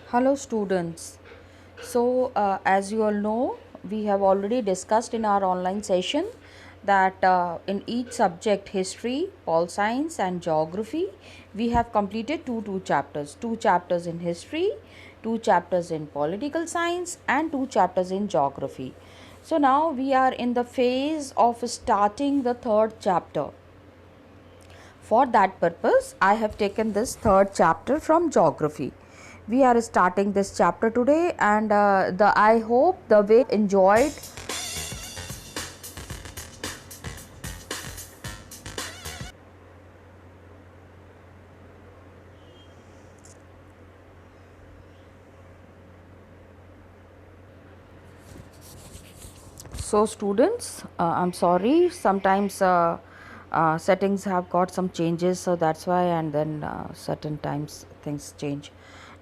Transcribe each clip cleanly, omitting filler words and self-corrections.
Hello students. As you all know, we have already discussed in our online session that in each subject, history, pol science and geography, we have completed two chapters. Two chapters in history, two chapters in political science and two chapters in geography. So now we are in the phase of starting the third chapter. For that purpose, I have taken this third chapter from geography. We are starting this chapter today, and the I hope the way enjoyed. So students, I'm sorry. Sometimes settings have got some changes, so that's why, and then certain times things change.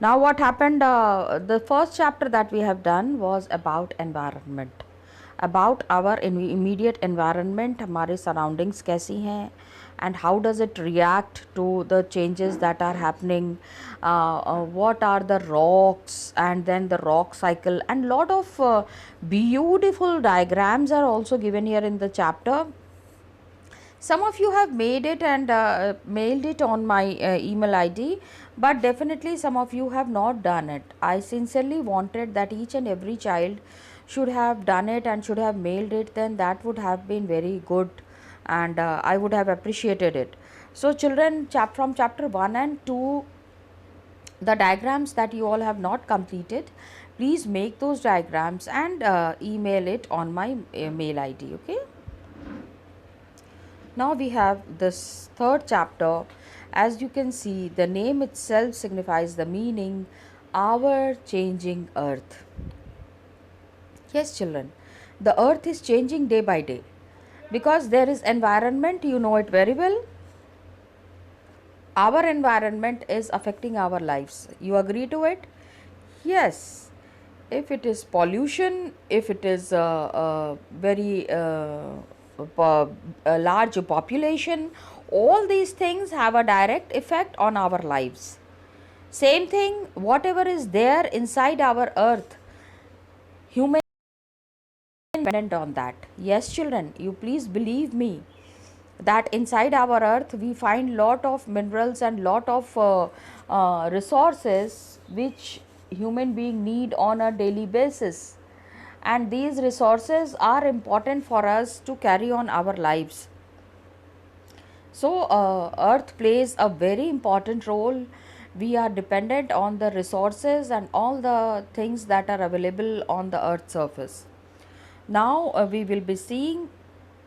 Now, what happened? The first chapter that we have done was about environment. About our immediate environment, हमारे surroundings कैसी हैं and how does it react to the changes that are happening, what are the rocks and then the rock cycle, and lot of beautiful diagrams are also given here in the chapter. Some of you have made it and mailed it on my email id, but definitely some of you have not done it. I sincerely wanted that each and every child should have done it and should have mailed it, then that would have been very good, and I would have appreciated it. So children, from chapter 1 and 2, the diagrams that you all have not completed, please make those diagrams and email it on my mail id. Okay, now we have this third chapter. As you can see, the name itself signifies the meaning, our changing earth. Yes, children, the earth is changing day by day because there is environment, you know it very well. Our environment is affecting our lives. You agree to it? Yes. If it is pollution, if it is very a large population, all these things have a direct effect on our lives. Same thing, whatever is there inside our earth, human dependent on that. Yes, children, you please believe me that inside our earth we find lot of minerals and lot of resources which human being need on a daily basis, and these resources are important for us to carry on our lives. So earth plays a very important role. We are dependent on the resources and all the things that are available on the earth surface. Now we will be seeing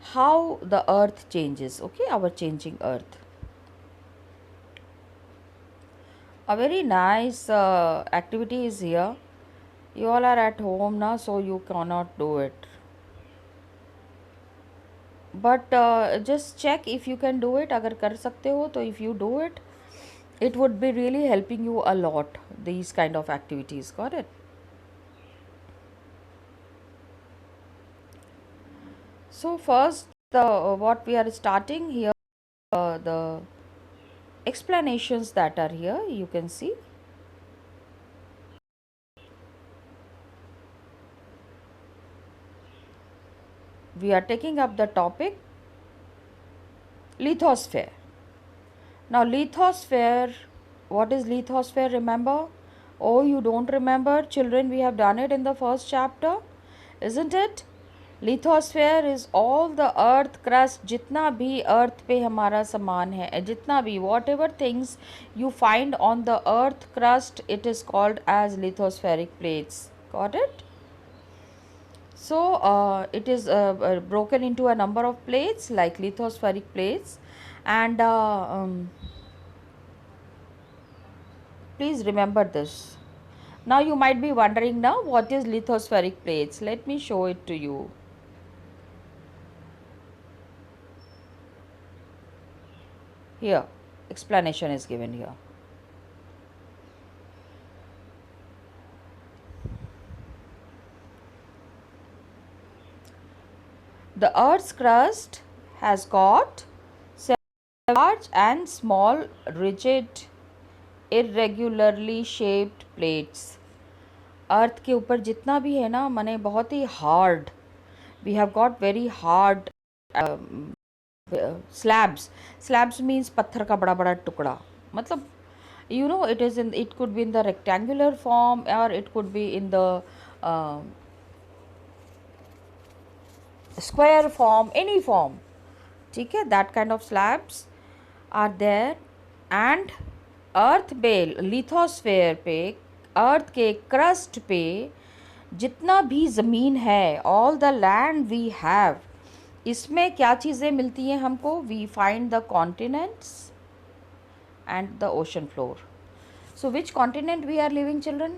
how the earth changes. Okay, our changing earth. A very nice activity is here. You all are at home now, so you cannot do it, but just check if you can do it. अगर कर सकते हो तो if you do it, it would be really helping you a lot, these kind of activities. Got it? So first, the what we are starting here, the explanations that are here, you can see. We are taking up the topic lithosphere. Now lithosphere, what is lithosphere? Remember? Oh, you don't remember? Children, we have done it in the first chapter, isn't it? Lithosphere is all the earth crust, जितना भी earth पे हमारा सामान है, जितना भी whatever things you find on the earth crust, it is called as lithospheric plates. Got it? So it is broken into a number of plates like lithospheric plates, and please remember this. Now you might be wondering, now what is lithospheric plates? Let me show it to you. Here, explanation is given here. The Earth's crust has got several large and small rigid irregularly shaped plates. Earth के ऊपर जितना भी है ना माने बहुत ही hard, we have got very hard slabs. Slabs means पत्थर का बड़ा बड़ा टुकड़ा, मतलब you know it is in, it could be in the rectangular form or it could be in the uh, square form, any form, ठीक है, that kind of slabs are there. and अर्थ पे, lithosphere पे, अर्थ के crust पे जितना भी ज़मीन है, all the land we have, इसमें क्या चीज़ें मिलती हैं हमको? We find the continents and the ocean floor. So which continent we are living, children?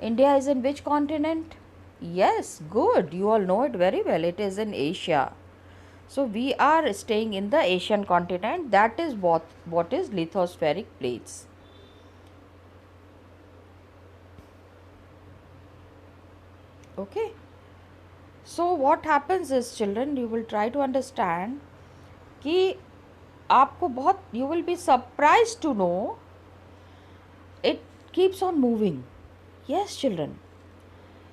India is in which continent? Yes, good, you all know it very well, it is in Asia. So we are staying in the Asian continent. That is what is lithospheric plates. Okay, so what happens is, children, you will try to understand कि आपको बहुत, you will be surprised to know it keeps on moving. Yes, children,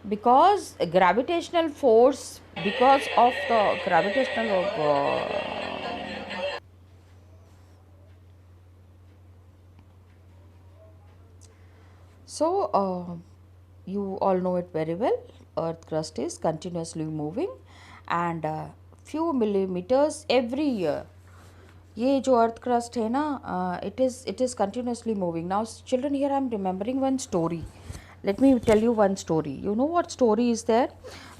because gravitational force, because of the gravitational you all know it very well, earth crust is continuously moving and few millimeters every year. ये जो earth crust है ना, it is continuously moving. Now children, here I am remembering one story. Let me tell you one story. You know what story is there?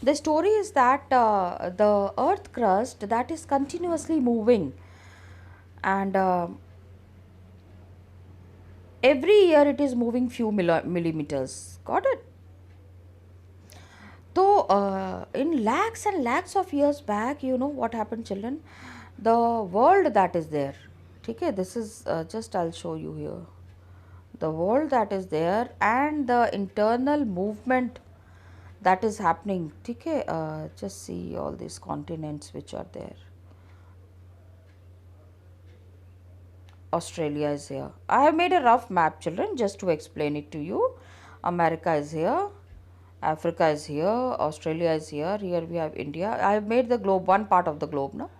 The story is that the earth crust that is continuously moving and every year it is moving few millimeters. Got it? So in lakhs and lakhs of years back, you know what happened, children? The world that is there, okay, this is just I'll show you here. The world that is there and the internal movement that is happening, okay, just see all these continents which are there. Australia is here. I have made a rough map, children, just to explain it to you. America is here, Africa is here, Australia is here, here we have India. I have made the globe, one part of the globe now.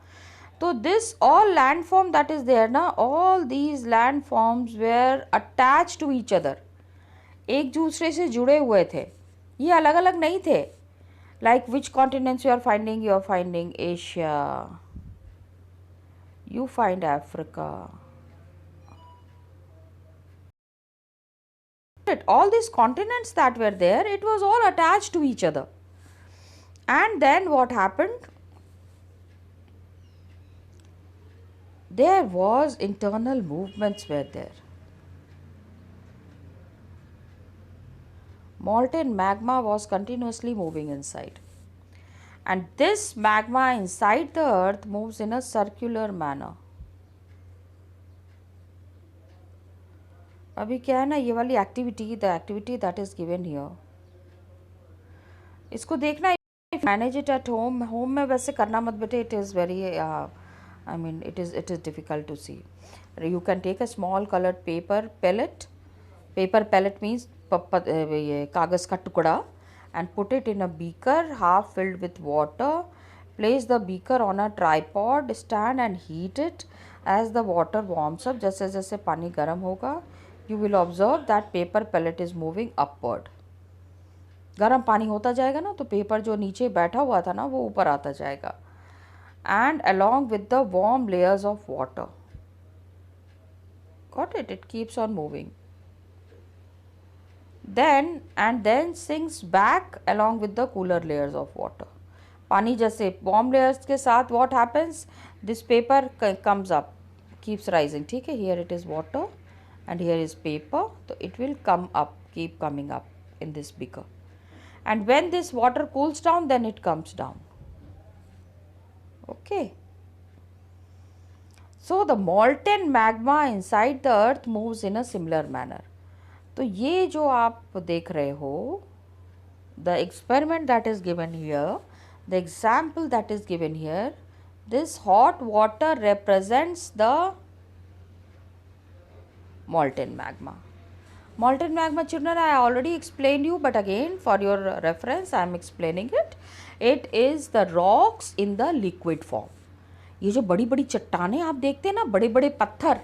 So this all landform that is there na, all these landforms were attached to each other. एक दूसरे से जुड़े हुए थे, ये अलग अलग नहीं थे. Like which continents you are finding? You are finding Asia, you find Africa. All these continents that were there, it was all attached to each other. And then what happened? There was internal movements were there. Molten magma was continuously moving inside. And this magma inside the earth moves in a circular manner. अभी क्या है ना, ये वाली activity, the activity that is given here, इसको देखना, manage it at home. Home में वैसे करना मत बेटे, it is very I mean it is difficult to see. You can take a small colored paper pellet. Paper pellet means ये कागज़ का टुकड़ा, and put it in a beaker half filled with water. Place the beaker on a tripod stand and heat it. As the water warms up, जैसे जैसे पानी गर्म होगा, you will observe that paper pellet is moving upward. गर्म पानी होता जाएगा ना, तो पेपर जो नीचे बैठा हुआ था ना, वो ऊपर आता जाएगा. And along with the warm layers of water. Got it? It keeps on moving. Then sinks back along with the cooler layers of water. पानी जैसे warm layers के साथ what happens? This paper comes up, keeps rising. ठीक है? Here it is water and here is paper. So it will come up, keep coming up in this beaker. And when this water cools down, then it comes down. Okay. So the molten magma inside the earth moves in a similar manner. तो ये जो आप देख रहे हो, the experiment that is given here, the example that is given here, this hot water represents the molten magma. Molten magma, children, I already explained you, but again for your reference I am explaining it. It is the rocks in the liquid form. ये जो बड़ी बड़ी चट्टानें आप देखते हैं ना, बड़े बड़े पत्थर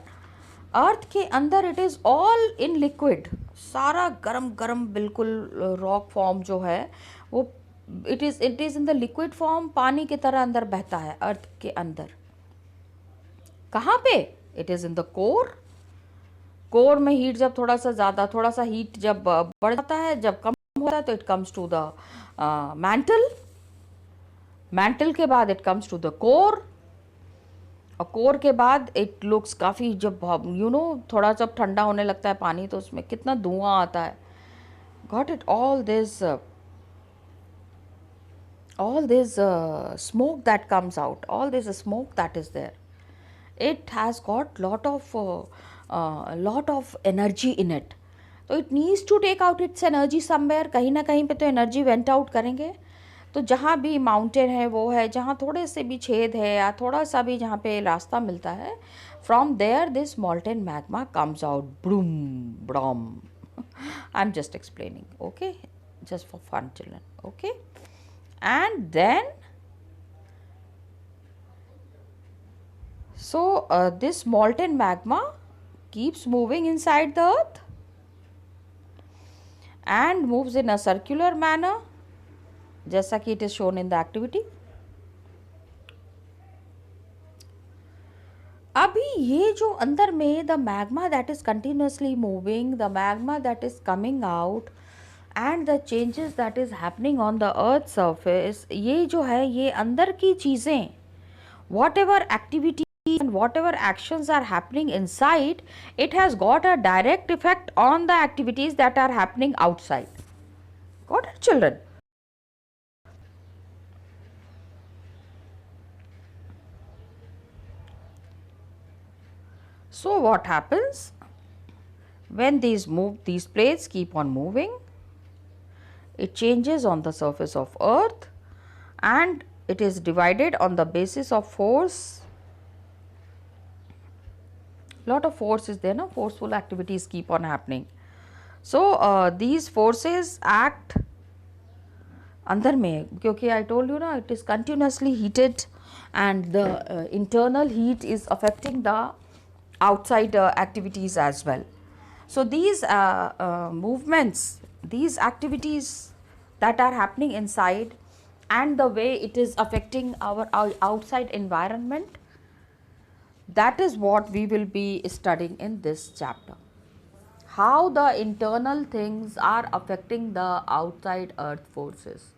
अर्थ के अंदर, it is all in liquid, सारा गरम गरम बिल्कुल रॉक फॉर्म जो है वो it is in the liquid form, पानी की तरह अंदर बहता है अर्थ के अंदर. कहाँ पे? It is in the core. Core में हीट जब थोड़ा सा ज़्यादा, थोड़ा सा हीट जब बढ़ जाता है, जब कम होता है तो it comes to the mantle. Mantle के बाद it comes to the core, और कोर के बाद इट लुक्स काफ़ी, जब थोड़ा जब ठंडा होने लगता है पानी तो उसमें कितना धुआं आता है. Got it? all this smoke that comes out, all this smoke that is there, it has got lot of energy in it. तो it needs to take out its energy somewhere. कहीं ना कहीं पे तो एनर्जी वेंट आउट करेंगे. तो जहाँ भी माउंटेन है वो है, जहाँ थोड़े से भी छेद है या थोड़ा सा भी जहाँ पे रास्ता मिलता है, from there this molten magma comes out. ब्रूम ब्रॉम. I am just explaining, okay, just for fun children, okay. And then this molten magma keeps moving inside the earth and moves in a circular manner, जैसा कि it is shown in the activity. अभी ये जो अंदर में the magma that is continuously moving, the magma that is coming out and the changes that is happening on the earth surface, ये जो है ये अंदर की चीज़ें, whatever activity and whatever actions are happening inside, it has got a direct effect on the activities that are happening outside. Got it, children? So what happens when these plates keep on moving? It changes on the surface of earth and it is divided on the basis of force. Lot of force is there, no? Forceful activities keep on happening. So these forces act अंदर में, क्योंकि I told you ना, it is continuously heated and the internal heat is affecting the outside activities as well. So these movements, these activities that are happening inside and the way it is affecting our outside environment, that is what we will be studying in this chapter. How the internal things are affecting the outside earth forces.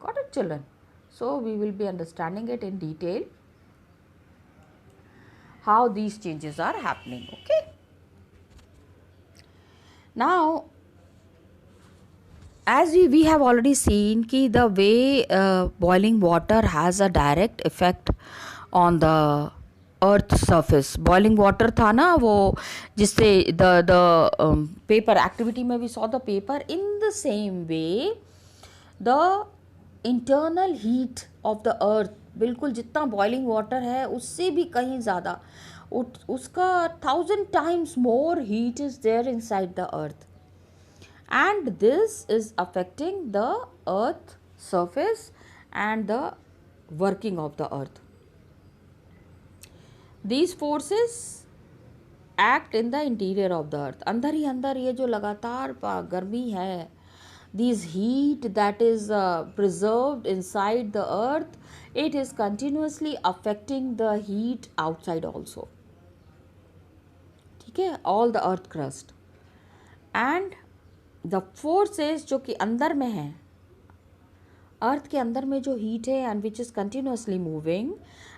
Got it, children? So we will be understanding it in detail, how these changes are happening. Okay. Now, as we have already seen कि the way boiling water has a direct effect on the earth surface. Boiling water था ना वो, जिससे the paper activity में we saw the paper. In the same way, the internal heat of the earth, बिल्कुल जितना boiling water है उससे भी कहीं ज़्यादा, उसका 1000 times more heat is there inside the earth, and this is affecting the earth surface and the working of the earth. These forces act in the interior of the earth. अंदर ही अंदर ये जो लगातार गर्मी है, this heat that is preserved inside the earth, it is continuously affecting the heat outside also. ठीक है, all the earth crust and the forces जो कि अंदर में है, अर्थ के अंदर में जो हीट है and which is continuously moving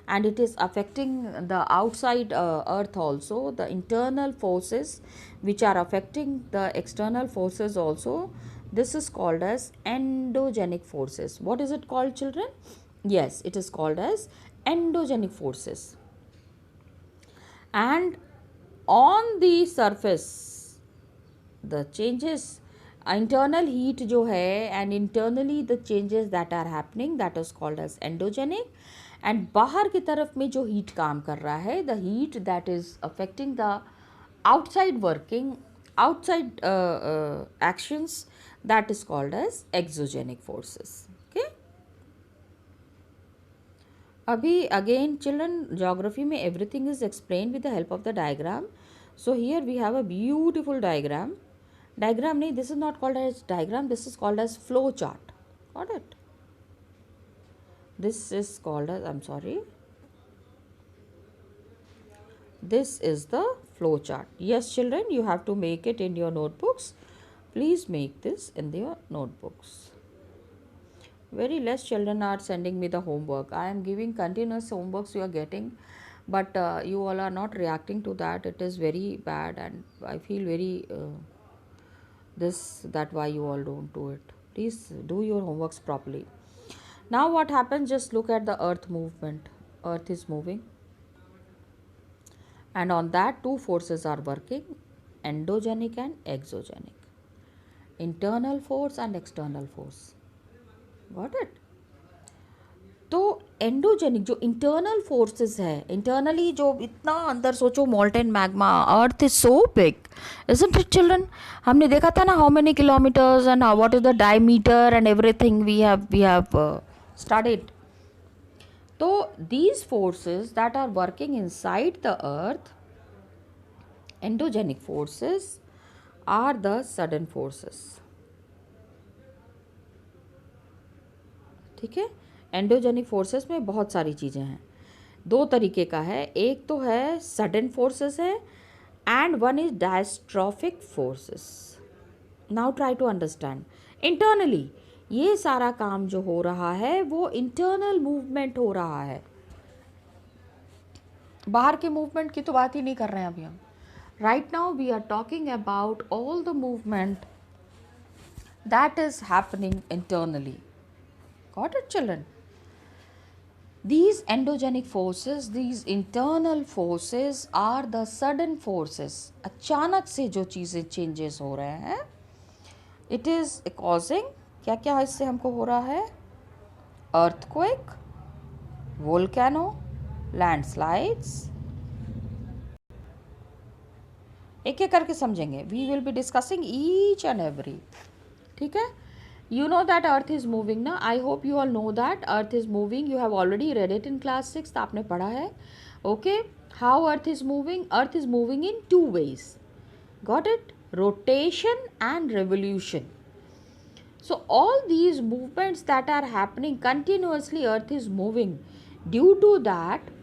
and it is affecting the outside earth also, the internal forces which are affecting the external forces also, this is called as endogenic forces. What is it called, children? Yes, it is called as endogenic forces. And on the surface, the changes, internal heat जो है and internally the changes that are happening, that is called as endogenic. And बाहर की तरफ में जो heat काम कर रहा है, the heat that is affecting the outside working, outside actions, that is called as exogenic forces. Okay. अभी again children, geography में everything is explained with the help of the diagram. So here we have a beautiful diagram. Diagram नहीं, this is not called as diagram, this is called as flow chart. Got it? This is called as, I'm sorry, this is the flow chart. Yes children, you have to make it in your notebooks. Please make this in your notebooks. Very less children are sending me the homework. I am giving continuous homeworks you are getting, but you all are not reacting to that. It is very bad, and I feel very that why you all don't do it. Please do your homeworks properly. Now what happens, just look at the earth movement. Earth is moving, and on that two forces are working, endogenic and exogenic, internal force and external force. Got it? तो endogenic जो internal forces है, internally जो इतना अंदर सोचो, molten magma, earth is so big, isn't it children? हमने देखा था ना how many kilometres and what is the diameter and everything we have studied. तो these forces that are working inside the earth, endogenic forces, are the sudden forces. ठीक है. Endogenic forces में बहुत सारी चीज़ें हैं. दो तरीके का है. एक तो है सडन फोर्सेस है, and one is diastrophic forces. Now try to understand. Internally ये सारा काम जो हो रहा है वो इंटरनल मूवमेंट हो रहा है. बाहर के मूवमेंट की तो बात ही नहीं कर रहे हैं अभी हम. Right now we are talking about all the movement that is happening internally. Got it children? These endogenic forces, these internal forces are the sudden forces. अचानक से जो चीज़ें चेंजेस हो रहे हैं, it is causing, क्या क्या इससे हमको हो रहा है? earthquake, volcano, landslides. एक एक करके समझेंगे. We will be discussing each and every. ठीक है. You know that earth is moving ना. I hope you all know that earth is moving. You have already read it in class 6. आपने पढ़ा है. Okay. How earth is moving? Earth is moving in two ways. Got it? Rotation and revolution. So all these movements that are happening continuously, earth is moving. Due to that,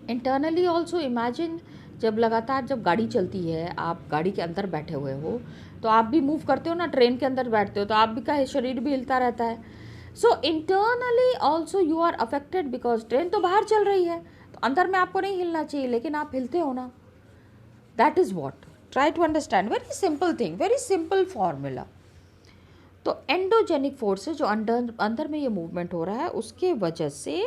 internally also imagine, जब लगातार जब गाड़ी चलती है, आप गाड़ी के अंदर बैठे हुए हो, तो आप भी मूव करते हो ना. ट्रेन के अंदर बैठते हो तो आप भी का शरीर भी हिलता रहता है. So internally also you are affected, because train तो बाहर चल रही है, तो अंदर में आपको नहीं हिलना चाहिए, लेकिन आप हिलते हो ना. That is what. Try to understand. Very simple thing, very simple formula. तो एंडोजेनिक फोर्सेस जो अंदर में ये मूवमेंट हो रहा है, उसके वजह से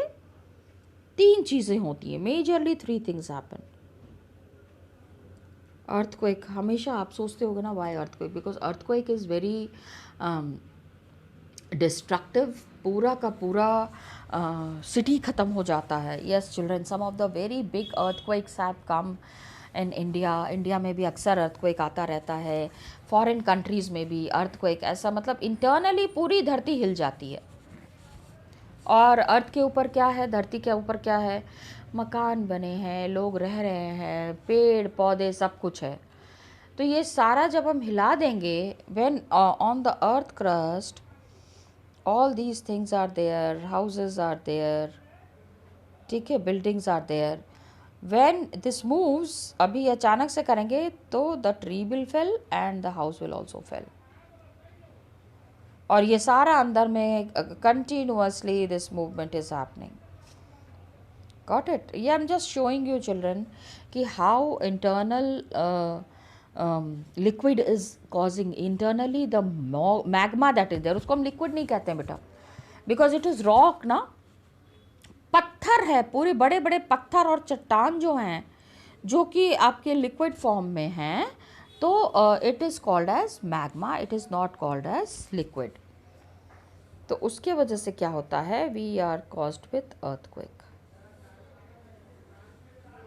तीन चीज़ें होती हैं. Majorly 3 things happen. अर्थक्वेक, हमेशा आप सोचते होगे ना, why earthquake? Because earthquake is very destructive. पूरा का पूरा सिटी ख़त्म हो जाता है. Yes children, some of the very big earthquakes have come in India. India में भी अक्सर अर्थक्वेक आता रहता है. फॉरेन कंट्रीज़ में भी अर्थक्वेक, ऐसा मतलब इंटरनली पूरी धरती हिल जाती है. और अर्थ के ऊपर क्या है, धरती के ऊपर क्या है? मकान बने हैं, लोग रह रहे हैं, पेड़ पौधे सब कुछ है. तो ये सारा जब हम हिला देंगे, when on the earth crust all these things are there, houses are there, ठीक है, buildings are there. When this moves, अभी अचानक से करेंगे तो the tree will fell and the house will also fell. और ये सारा अंदर में continuously this movement is happening. Got it? Yeah, I'm just showing you children कि how internal liquid is causing internally the magma that is there. उसको हम liquid नहीं कहते हैं बेटा, because it is rock ना. पत्थर है, पूरे बड़े बड़े पत्थर और चट्टान जो हैं, जो कि आपके लिक्विड फॉर्म में हैं, तो it is called as magma. It is not called as liquid. तो उसके वजह से क्या होता है, we are caused with earthquake.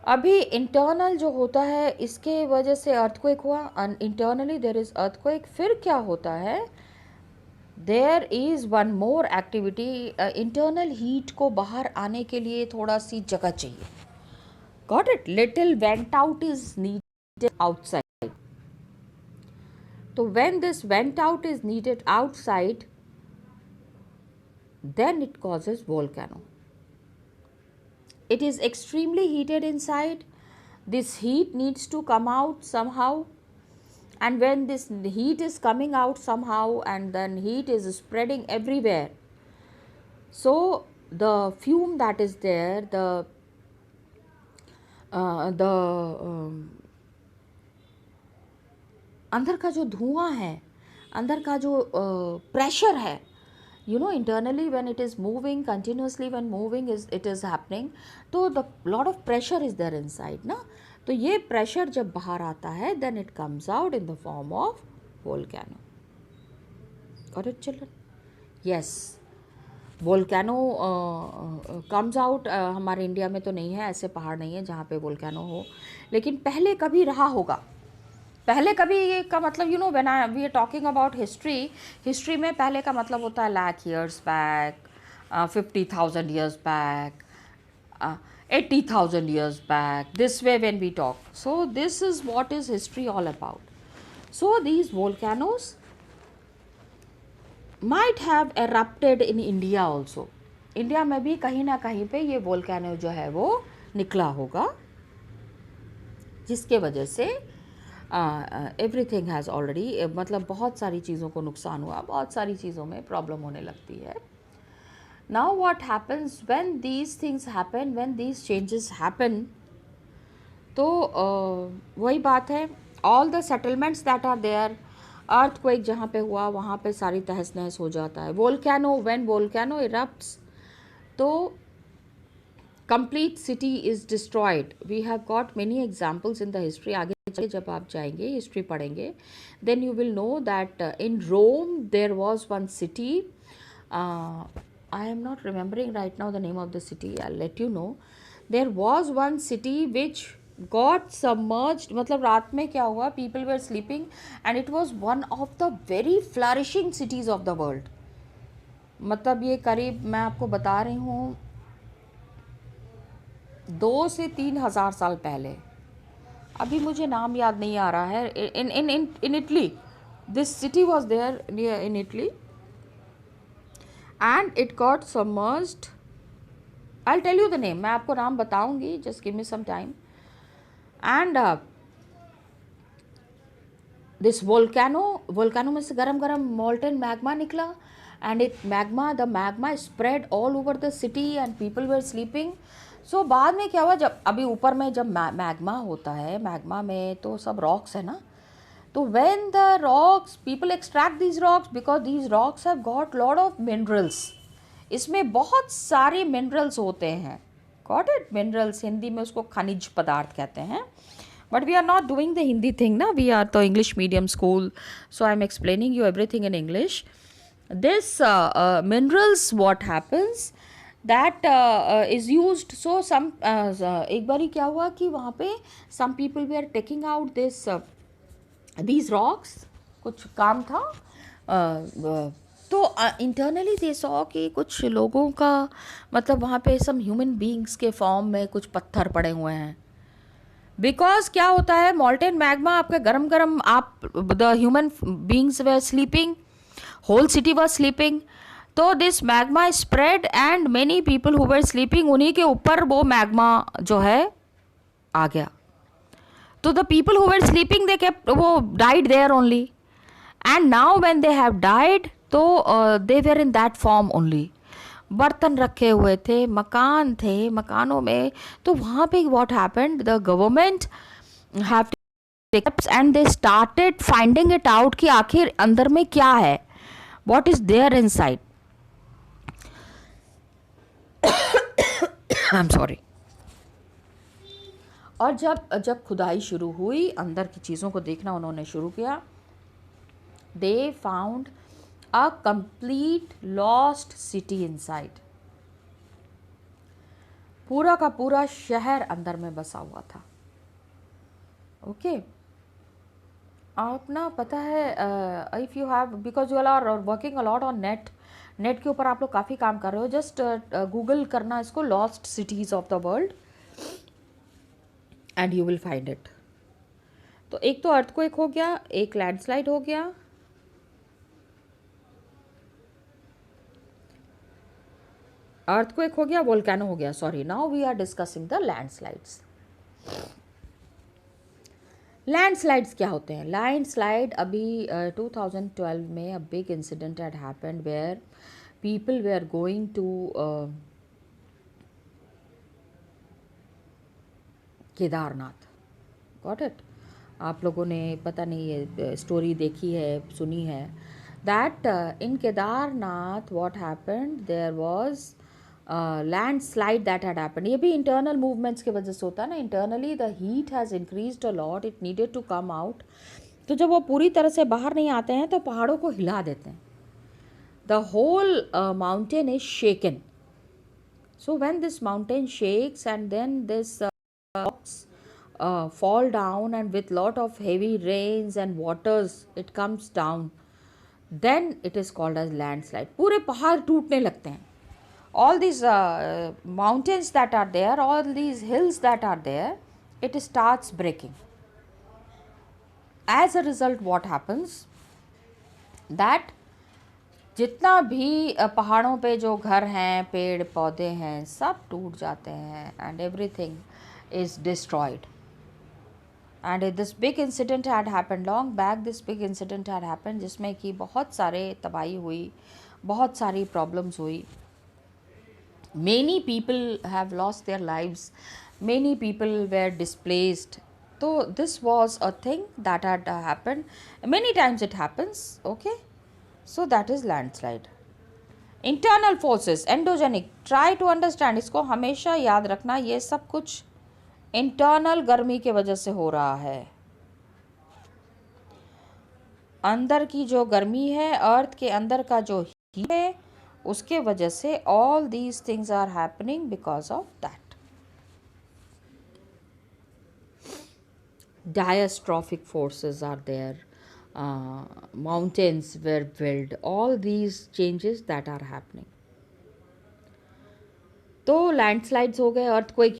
अभी इंटरनल जो होता है इसके वजह से अर्थक्वेक हुआ, इंटरनली देयर इज अर्थक्वेक, फिर क्या होता है, there is one more activity, internal heat को बाहर आने के लिए थोड़ा सी जगह चाहिए. Got it, little vent out is needed outside. तो when this vent out is needed outside, then it causes volcano. It is extremely heated inside. This heat needs to come out somehow, and when this heat is coming out somehow and then heat is spreading everywhere, so the fume that is there, the अंदर का जो धुआं है, अंदर का जो pressure है, you know, internally when it is moving continuously, when moving is it is happening, तो the lot of pressure is there inside ना. तो ये pressure जब बाहर आता है then it comes out in the form of volcano. Got it children? Yes, volcano comes out. हमारे India में तो नहीं है, ऐसे पहाड़ नहीं है जहाँ पे volcano हो, लेकिन पहले कभी रहा होगा. पहले कभी ये का मतलब, you know, when we are talking about history में पहले का मतलब होता है lakh years back, 50,000 years back, 80,000 years back, this way when we talk. So this is what is history all about. So these volcanoes might have erupted in India also. India में भी कहीं ना कहीं पे ये वोल्केनो जो है वो निकला होगा, जिसके वजह से एवरीथिंग हैज़ ऑलरेडी, मतलब बहुत सारी चीज़ों को नुकसान हुआ, बहुत सारी चीज़ों में प्रॉब्लम होने लगती है. Now what happens when these things happen, when these changes happen, तो वही बात है, all the settlements that are there, earthquake जहाँ पे हुआ वहाँ पे सारी तहस नहस हो जाता है. वोल्केनो, व्हेन वोल्केनो इरप्ट्स, तो complete city is destroyed. We have got many examples in the history. आगे जब आप जाएंगे, हिस्ट्री पढ़ेंगे, then you will know that in Rome there was one city. I am not remembering right now the name of the city. I'll let you know. There was one city which got submerged. मतलब रात में क्या हुआ, people were sleeping and it was one of the very flourishing cities of the world. मतलब ये करीब, मैं आपको बता रही हूँ, 2 से 3 हज़ार साल पहले. अभी मुझे नाम याद नहीं आ रहा है. In Italy, this city was there near in Italy and it got submerged. I will tell you the name, मैं आपको नाम बताऊंगी, just give me some time. And this volcano में से गरम गरम मॉल्टन मैग्मा निकला, and the magma spread all over the city and people were sleeping. So बाद में क्या हुआ, जब अभी ऊपर में जब मैग्मा होता है, मैग्मा में तो सब रॉक्स है ना, तो when the rocks, people extract these rocks because these rocks have got lot of minerals. इसमें बहुत सारे मिनरल्स होते हैं. गॉट इट, मिनरल्स, हिंदी में उसको खनिज पदार्थ कहते हैं. But we are not doing the Hindi thing ना, वी आर तो English medium school, so I am explaining you everything in English. This minerals, what happens, that is used. So some एक बारी क्या हुआ कि वहाँ पे some people were taking out these rocks, कुछ काम था, तो इंटरनली दे सॉ कि कुछ लोगों का, मतलब वहाँ पे some human beings के फॉर्म में कुछ पत्थर पड़े हुए हैं. बिकॉज क्या होता है, मॉल्टेन मैग्मा आपका गरम गरम, आप the human beings were sleeping, whole city was sleeping, तो this magma spread and many people who were sleeping, उन्हीं के ऊपर वो मैग्मा जो है आ गया. तो the people who were sleeping they kept, वो died there only, and now when they have died, तो they were in that form only. बर्तन रखे हुए थे, मकान थे, मकानों में, तो वहाँ पे what happened, the government have takes and they started finding it out कि आखिर अंदर में क्या है, what is there inside. I am sorry. और जब खुदाई शुरू हुई, अंदर की चीज़ों को देखना उन्होंने शुरू किया, they found a complete lost city inside. पूरा का पूरा शहर अंदर में बसा हुआ था। ओके आप ना पता है if you have because you are working a lot on net के ऊपर आप लोग काफ़ी काम कर रहे हो, जस्ट गूगल करना इसको lost cities of the world and you will find it. तो एक तो अर्थक्वेक हो गया, एक लैंडस्लाइड हो गया, अर्थक्वेक हो गया, वोल्केनो हो गया। Sorry, now we are discussing the landslides. Landslides क्या होते हैं? लैंडस्लाइड अभी 2012 में a big incident had happened where people were going to Kedarnath. Got it? आप लोगों ने पता नहीं ये स्टोरी देखी है, सुनी है, that in Kedarnath what happened, there was landslide that had happened. ये भी इंटरनल मूवमेंट्स की वजह से होता है ना, internally the heat has increased a lot, it needed to come out. तो जब वो पूरी तरह से बाहर नहीं आते हैं तो पहाड़ों को हिला देते हैं, the whole mountain is shaken. So when this mountain shakes and then this rocks fall down, and with lot of heavy rains and waters it comes down, then it is called as landslide. पूरे पहाड़ टूटने लगते हैं, all these mountains that are there, all these hills that are there, it starts breaking. As a result what happens that जितना भी पहाड़ों पे जो घर हैं, पेड़ पौधे हैं, सब टूट जाते हैं and everything is destroyed. And this big incident had happened long back. This big incident had happened जिसमें कि बहुत सारे तबाही हुई, बहुत सारी problems हुई. Many people have lost their lives. Many people were displaced. So this was a thing that had happened. Many times it happens. Okay. So that is landslide. Internal forces, endogenic. Try to understand. इसको हमेशा याद रखना, ये सब कुछ internal गर्मी के वजह से हो रहा है। अंदर की जो गर्मी है, अर्थ के अंदर का जो हीट है, उसके वजह से all these things are happening because of that. Diastrophic forces are there, mountains were built, all these changes that are happening. तो लैंडस्लाइड्स हो गए, अर्थक्वेक,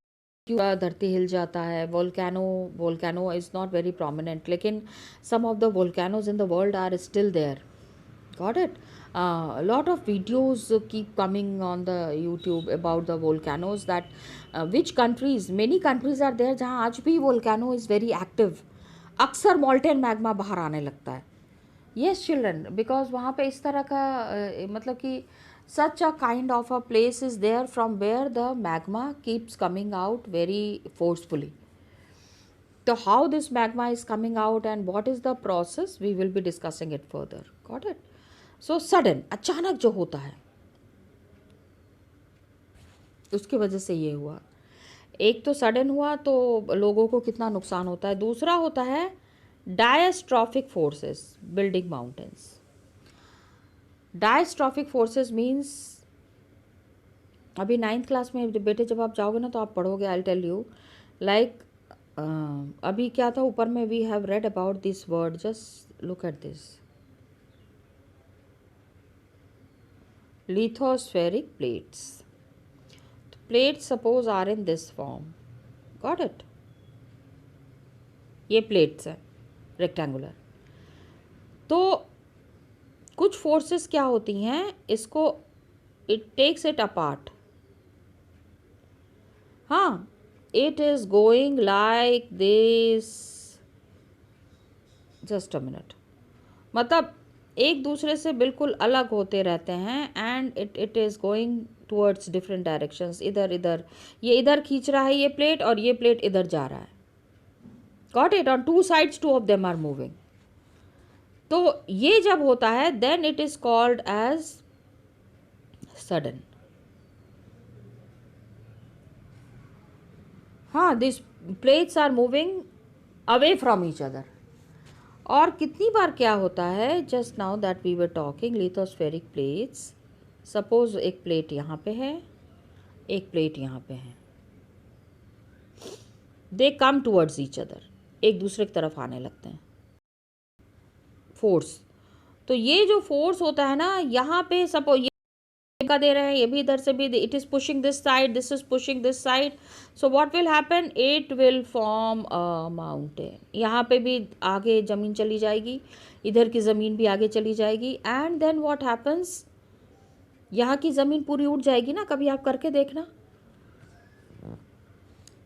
धरती हिल जाता है, volcano is not very prominent, लेकिन some of the volcanoes in the world are still there. Got it? Lot of videos keep coming on the YouTube about the volcanoes, that which countries, many countries are there जहाँ आज भी volcano is very active. अक्सर molten magma बाहर आने लगता है। Yes children, because वहाँ पे इस तरह का मतलब कि such a kind of a place is there from where the magma keeps coming out very forcefully. So how this magma is coming out and what is the process, we will be discussing it further. Got it? So sudden, अचानक जो होता है उसकी वजह से ये हुआ। एक तो सडन हुआ तो लोगों को कितना नुकसान होता है, दूसरा होता है diastrophic forces building mountains. Diastrophic forces means, अभी 9th क्लास में बेटे जब आप जाओगे ना तो आप पढ़ोगे, आई टेल यू लाइक अभी क्या था ऊपर में, we have read about this word, just look at this, lithospheric plates. Plates suppose are in this form, got it? ये प्लेट्स हैं रेक्टेंगुलर। तो कुछ फोर्सेस क्या होती हैं, इसको इट टेक्स इट अपार्ट। हाँ, it is going like this, just a minute, मतलब एक दूसरे से बिल्कुल अलग होते रहते हैं and it is going towards different directions. इधर इधर, ये इधर खींच रहा है ये प्लेट और ये प्लेट इधर जा रहा है। Got it? On two sides, two of them are moving. तो ये जब होता है then it is called as sudden. हाँ, this plates are moving away from each other. और कितनी बार क्या होता है, just now that we were talking lithospheric plates, suppose एक प्लेट यहाँ पे है, एक प्लेट यहाँ पे है, they come towards each other, एक दूसरे की तरफ आने लगते हैं। फोर्स, तो ये जो फोर्स होता है ना, यहाँ पे सपोज ये का दे रहे हैं, ये भी इधर से भी, it is pushing this side, this is pushing this side, so what will happen, it will form a mountain. यहाँ पे भी आगे ज़मीन चली जाएगी, इधर की ज़मीन भी आगे चली जाएगी, एंड देन व्हाट हैपन्स, यहाँ की ज़मीन पूरी उठ जाएगी ना। कभी आप करके देखना,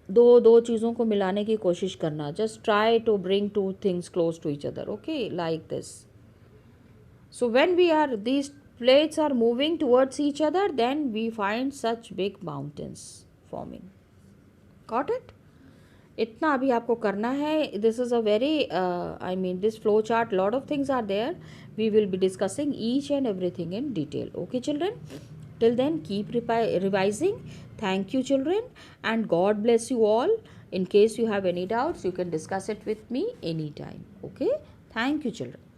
दो दो चीज़ों को मिलाने की कोशिश करना, just try to bring two things close to each other, okay, like this. So when these plates are moving towards each other, then we find such big mountains forming. Got it? इतना अभी आपको करना है. This is a very, this flow chart, lot of things are there. We will be discussing each and everything in detail. Okay, children? Till then, keep revising. Thank you, children, and God bless you all. In case you have any doubts, you can discuss it with me anytime. Okay? Thank you, children.